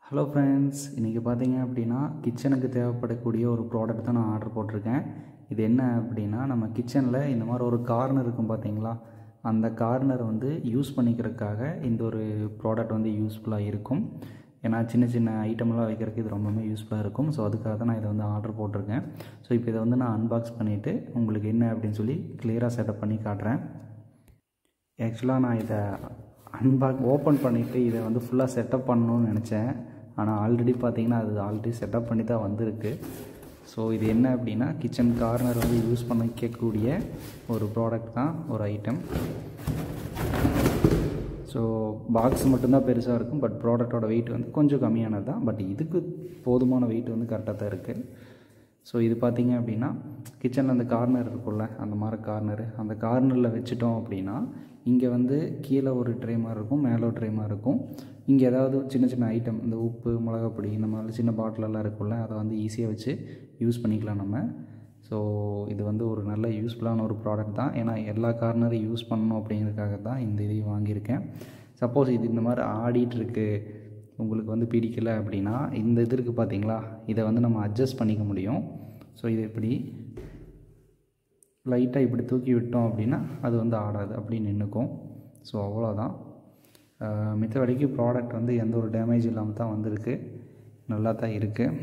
Hello friends, இன்றைக்கி பார்த்தீங்க அப்படின்னா கிச்சனுக்கு தேவைப்படக்கூடிய ஒரு ப்ராடக்ட் தான் நான் ஆர்டர் போட்டிருக்கேன். இது என்ன அப்படின்னா, நம்ம கிச்சனில் இந்த மாதிரி ஒரு கார்னர் இருக்கும் பார்த்தீங்களா, அந்த கார்னர் வந்து யூஸ் பண்ணிக்கிறதுக்காக இந்த ஒரு ப்ராடக்ட் வந்து யூஸ்ஃபுல்லாக இருக்கும். ஏன்னா சின்ன சின்ன ஐட்டம்லாம் வைக்கிறதுக்கு இது ரொம்பவே யூஸ்ஃபுல்லாக இருக்கும். ஸோ அதுக்காக தான் நான் இதை வந்து ஆர்டர் போட்டிருக்கேன். ஸோ இப்போ இதை வந்து நான் அன்பாக்ஸ் பண்ணிவிட்டு உங்களுக்கு என்ன அப்படின்னு சொல்லி கிளியராக செட்டப் பண்ணி காட்டுறேன். ஆக்சுவலாக நான் இதை ஓப்பன் பண்ணிவிட்டு இதை வந்து ஃபுல்லாக செட்டப் பண்ணணும்னு நினச்சேன். ஆனால் ஆல்ரெடி பார்த்தீங்கன்னா அது ஆல்ரெடி செட்டப் பண்ணி தான் வந்திருக்கு. ஸோ இது என்ன அப்படின்னா, கிச்சன் கார்னர் வந்து யூஸ் பண்ணிக்கக்கூடிய ஒரு ப்ராடக்ட் தான், ஒரு ஐட்டம். ஸோ பாக்ஸ் மட்டும்தான் பெருசாக இருக்கும், பட் ப்ராடக்டோட வெயிட் வந்து கொஞ்சம் கம்மியானது தான். பட் இதுக்கு போதுமான வெயிட் வந்து கரெக்டாக தான் இருக்குது. ஸோ இது பார்த்திங்க அப்படின்னா, கிச்சனில் அந்த கார்னர் இருக்குல்ல, அந்த மாதிரி கார்னரு, அந்த கார்னரில் வச்சுட்டோம் அப்படின்னா இங்கே வந்து கீழே ஒரு ட்ரே மாதிரி இருக்கும், மேலே ஒரு ட்ரே மாதிரி இருக்கும். இங்கே ஏதாவது சின்ன சின்ன ஐட்டம், இந்த உப்பு, மிளகாப்பொடி, இந்த மாதிரி சின்ன பாட்டிலெல்லாம் இருக்குல்ல, அதை வந்து ஈஸியாக வச்சு யூஸ் பண்ணிக்கலாம் நம்ம. ஸோ இது வந்து ஒரு நல்ல யூஸ்ஃபுல்லான ஒரு ப்ராடக்ட் தான். ஏன்னா எல்லா கார்னரையும் யூஸ் பண்ணணும் அப்படிங்கிறதுக்காக தான் இந்த இதையும் வாங்கியிருக்கேன். சப்போஸ் இது இந்த மாதிரி ஆடிட்டுருக்கு, உங்களுக்கு வந்து பிடிக்கலை அப்படின்னா, இந்த இது இருக்குது பார்த்தீங்களா, இதை வந்து நம்ம அட்ஜஸ்ட் பண்ணிக்க முடியும். ஸோ இது இப்படி லைட்டாக இப்படி தூக்கி விட்டோம் அப்படின்னா அது வந்து ஆடாது, அப்படி நின்றுக்கும். ஸோ அவ்வளோதான். மித்தபடிக்கு ப்ராடக்ட் வந்து எந்த ஒரு டேமேஜ் இல்லாமல் தான் வந்திருக்கு, நல்லா தான் இருக்குது.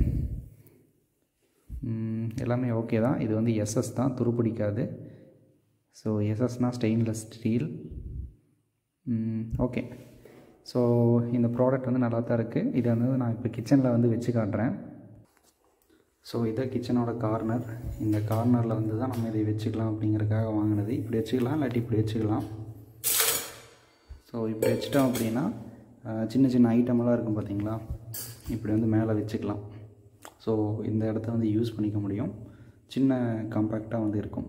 எல்லாமே ஓகே தான். இது வந்து எஸ்எஸ் தான், துருப்பிடிக்காது. ஸோ எஸ்எஸ்னால் ஸ்டெயின்லெஸ் ஸ்டீல். ஓகே. ஸோ இந்த ப்ராடக்ட் வந்து நல்லா தான் இருக்குது. இதை வந்து நான் இப்போ கிச்சனில் வந்து வச்சு காட்டுறேன். ஸோ இதை கிச்சனோட கார்னர். இந்த கார்னரில் வந்து தான் நம்ம இதை வச்சுக்கலாம் அப்படிங்கிறதுக்காக வாங்கினது. இப்படி வச்சுக்கலாம், இல்லாட்டி இப்படி வச்சுக்கலாம். ஸோ இப்படி வச்சுட்டோம் அப்படின்னா சின்ன சின்ன ஐட்டமெல்லாம் இருக்கும் பார்த்தீங்களா, இப்படி வந்து மேலே வச்சுக்கலாம். ஸோ இந்த இடத்த வந்து யூஸ் பண்ணிக்க முடியும். சின்ன காம்பேக்டாக வந்து இருக்கும்.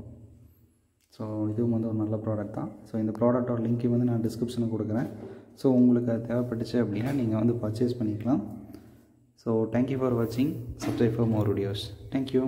ஸோ இதுவும் வந்து ஒரு நல்ல ப்ராடக்ட் தான். ஸோ இந்த ப்ராடக்டோட லிங்க்கையும் வந்து நான் டிஸ்கிரிப்ஷனில் கொடுக்குறேன். ஸோ உங்களுக்கு அது தேவைப்பட்டுச்சு அப்படின்னா நீங்கள் வந்து பர்ச்சேஸ் பண்ணிக்கலாம். So thank you for watching. Subscribe for more videos. Thank you.